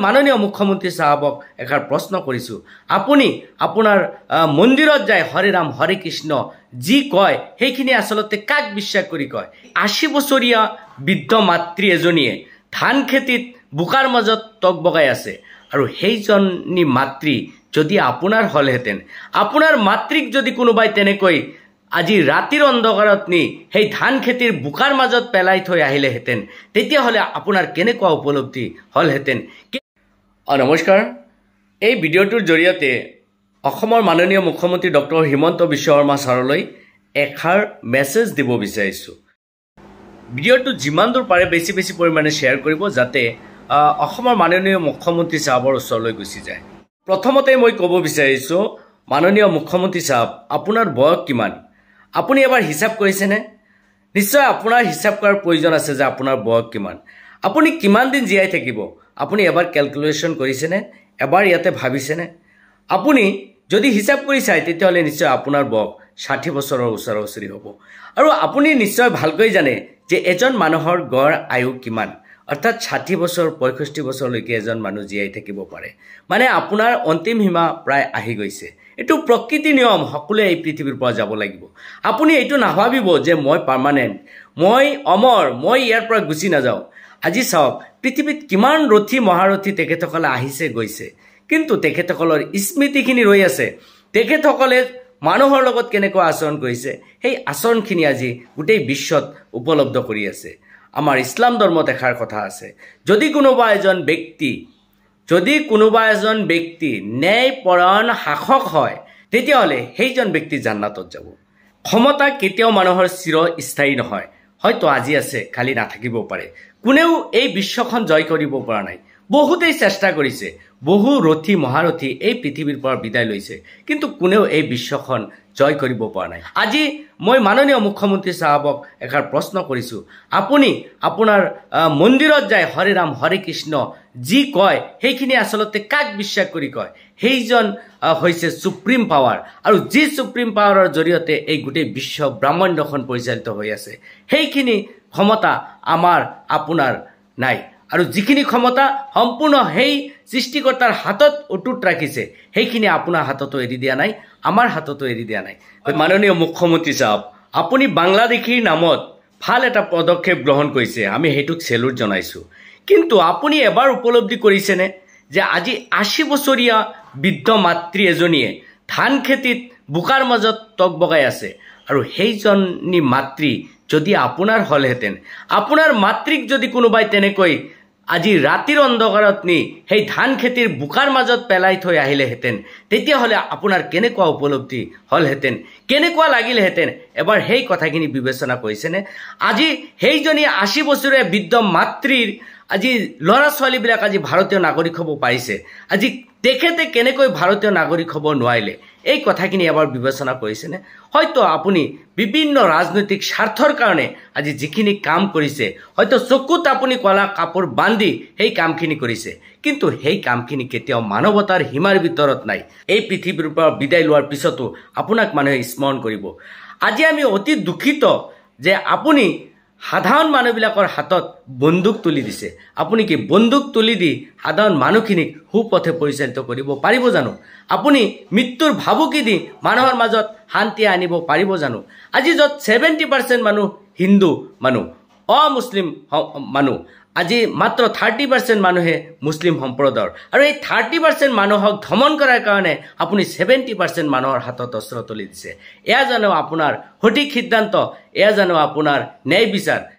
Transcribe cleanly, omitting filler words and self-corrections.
মাননীয় মুখ্যমন্ত্ৰী সাহেবক এষাৰ প্ৰশ্ন কৰিছো, আপুনি আপোনাৰ মন্দিৰত যায় হৰে ৰাম হৰে কৃষ্ণ যি কয় সেইখিনি আসলতে কাক বিশ্বাস কৰি কয়? 80 বছৰীয়া বৃদ্ধ মাতৃ এজনীয়ে ধান খেতিত বোকাৰ মাজত টক বগাই আছে আৰু সেইজনী মাতৃ যদি আপোনাৰ হলহেঁতেন, আপোনাৰ মাতৃক যদি কোনোবাই তেনেকৈ আজি ৰাতিৰ অন্ধকাৰত নি সেই ধান খেতিৰ বোকাৰ মাজত পেলাই থৈ আহিলেহেঁতেন, তেতিয়াহ'লে আপোনাৰ কেনেকুৱা উপলব্ধি হলহেঁতেন? নমস্কাৰ, এই ভিডিঅ'টোৰ জৰিয়তে অসমৰ মাননীয় মুখ্যমন্ত্ৰী ডক্টৰ হিমন্ত বিশ্ব শৰ্মা ছাৰলৈ এষাৰ মেছেজ দিব বিচাৰিছোঁ। ভিডিঅ'টো যিমান দূৰ পাৰে বেছি পৰিমাণে শ্বেয়াৰ কৰিব, যাতে অসমৰ মাননীয় মুখ্যমন্ত্ৰী ছাহাবৰ ওচৰলৈ গুচি যায়। প্ৰথমতে মই ক'ব বিচাৰিছোঁ, মাননীয় মুখ্যমন্ত্ৰী ছাহাব, আপোনাৰ বয়স কিমান? আপুনি এবাৰ হিচাপ কৰিছেনে? নিশ্চয় আপোনাৰ হিচাপ কৰাৰ প্ৰয়োজন আছে যে আপোনাৰ বয়স কিমান, আপুনি কিমান দিন জীয়াই থাকিব। আপুনি এবাৰ কেলকুলেশ্যন কৰিছেনে? এবাৰ ইয়াতে ভাবিছেনে? আপুনি যদি হিচাপ কৰি চায় তেতিয়াহ'লে নিশ্চয় আপোনাৰ বয়স 60 বছৰৰ ওচৰা-ওচৰি হ'ব। আৰু আপুনি নিশ্চয় ভালকৈ জানে যে এজন মানুহৰ গড় আয়ু কিমান, অৰ্থাৎ 60 বছৰ 65 বছৰলৈকে এজন মানুহ জীয়াই থাকিব পাৰে। মানে আপোনাৰ অন্তিম সীমা প্ৰায় আহি গৈছে। এইটো প্ৰকৃতি নিয়ম, সকলোৱে এই পৃথিৱীৰ পৰা যাব লাগিব। আপুনি এইটো নাভাবিব যে মই পাৰ্মানেণ্ট, মই অমৰ, মই ইয়াৰ পৰা গুচি নাযাওঁ। আজি চাওক, পৃথিৱীত কিমান ৰথী মহাৰথী তেখেতসকলে আহিছে গৈছে, কিন্তু তেখেতসকলৰ স্মৃতিখিনি ৰৈ আছে। তেখেতসকলে মানুহৰ লগত কেনেকুৱা আচৰণ কৰিছে, সেই আচৰণখিনি আজি গোটেই বিশ্বত উপলব্ধ কৰি আছে। আমাৰ ইছলাম ধৰ্মত এষাৰ কথা আছে, যদি কোনোবা এজন ব্যক্তি ন্যায়পৰায়ণ শাসক হয়, তেতিয়াহ'লে সেইজন ব্যক্তি জান্নাতত যাব। ক্ষমতা কেতিয়াও মানুহৰ চিৰস্থায়ী নহয়, হয়তো আজি আছে কালি নাথাকিব পাৰে। কোনেও এই বিশ্বখন জয় কৰিব পৰা নাই। বহুতেই চেষ্টা কৰিছে, বহু ৰথী মহাৰথী এই পৃথিৱীৰ পৰা বিদায় লৈছে, কিন্তু কোনেও এই বিশ্বখন জয় কৰিব পৰা নাই। আজি মই মাননীয় মুখ্যমন্ত্ৰী সাহেবক এষাৰ প্ৰশ্ন কৰিছোঁ, আপুনি আপোনাৰ মন্দিৰত যায় হৰে ৰাম হৰে কৃষ্ণ যি কয় সেইখিনি আচলতে কাক বিশ্বাস কৰি কয়? সেইজন হৈছে সুপ্ৰিম পাৱাৰ, আৰু যি সুপ্ৰিম পাৱাৰৰ জৰিয়তে এই গোটেই বিশ্ব ব্ৰহ্মাণ্ডখন পৰিচালিত হৈ আছে, সেইখিনি ক্ষমতা আমাৰ আপোনাৰ নাই। আৰু যিখিনি ক্ষমতা সম্পূৰ্ণ সেই সৃষ্টিকৰ্তাৰ হাতত অটুট ৰাখিছে, সেইখিনি আপোনাৰ হাততো এৰি দিয়া নাই, আমাৰ হাততো এৰি দিয়া নাই। মাননীয় মুখ্যমন্ত্ৰী সাহেব, আপুনি বাংলাদেশীৰ নামত ভাল এটা পদক্ষেপ গ্ৰহণ কৰিছে, আমি সেইটোক চেলুট জনাইছোঁ। কিন্তু আপুনি এবাৰ উপলব্ধি কৰিছেনে যে আজি 80 বছৰীয়া বৃদ্ধ মাতৃ এজনীয়ে ধান খেতিত বোকাৰ মাজত টক বগাই আছে, আৰু সেইজনী মাতৃ যদি আপোনাৰ হলহেঁতেন, আপোনাৰ মাতৃক যদি কোনোবাই তেনেকৈ আজি ৰাতিৰ অন্ধকাৰত নি সেই ধান খেতিৰ বোকাৰ মাজত পেলাই থৈ আহিলেহেঁতেন, তেতিয়াহ'লে আপোনাৰ কেনেকুৱা উপলব্ধি হলহেঁতেন, কেনেকুৱা লাগিলহেঁতেন? এবাৰ সেই কথাখিনি বিবেচনা কৰিছেনে? আজি সেইজনী 80 বছৰীয়া বৃদ্ধ মাতৃৰ আজি ল'ৰা ছোৱালীবিলাক আজি ভাৰতীয় নাগৰিক হ'ব পাৰিছে, আজি তেখেতে কেনেকৈ ভাৰতীয় নাগৰিক হ'ব নোৱাৰিলে, এই কথাখিনি এবাৰ বিবেচনা কৰিছেনে? হয়তো আপুনি বিভিন্ন ৰাজনৈতিক স্বাৰ্থৰ কাৰণে আজি যিখিনি কাম কৰিছে, হয়তো চকুত আপুনি কলা কাপোৰ বান্ধি সেই কামখিনি কৰিছে, কিন্তু সেই কামখিনি কেতিয়াও মানৱতাৰ সীমাৰ ভিতৰত নাই। এই পৃথিৱীৰ পৰা বিদায় লোৱাৰ পিছতো আপোনাক মানুহে স্মৰণ কৰিব। আজি আমি অতি দুখিত যে আপুনি সাধাৰণ মানুহবিলাকৰ হাতত বন্দুক তুলি দিছে। আপুনি কি বন্দুক তুলি দি সাধাৰণ মানুহখিনিক সুপথে পৰিচালিত কৰিব পাৰিব জানো? আপুনি মৃত্যুৰ ভাবুকি দি মানুহৰ মাজত শান্তি আনিব পাৰিব জানো? আজি য'ত 70% মানুহ হিন্দু মানুহ, অমুছলিম মানুহ, আজি মাত্ৰ 30% মানুহে মুছলিম সম্প্ৰদায়ৰ, আৰু এই 30% মানুহক ধমন কৰাৰ কাৰণে আপুনি 70% মানুহৰ হাতত অস্ত্ৰ তুলি দিছে। এয়া জানো আপোনাৰ সঠিক সিদ্ধান্ত? এয়া জানো আপোনাৰ ন্যায় বিচাৰ?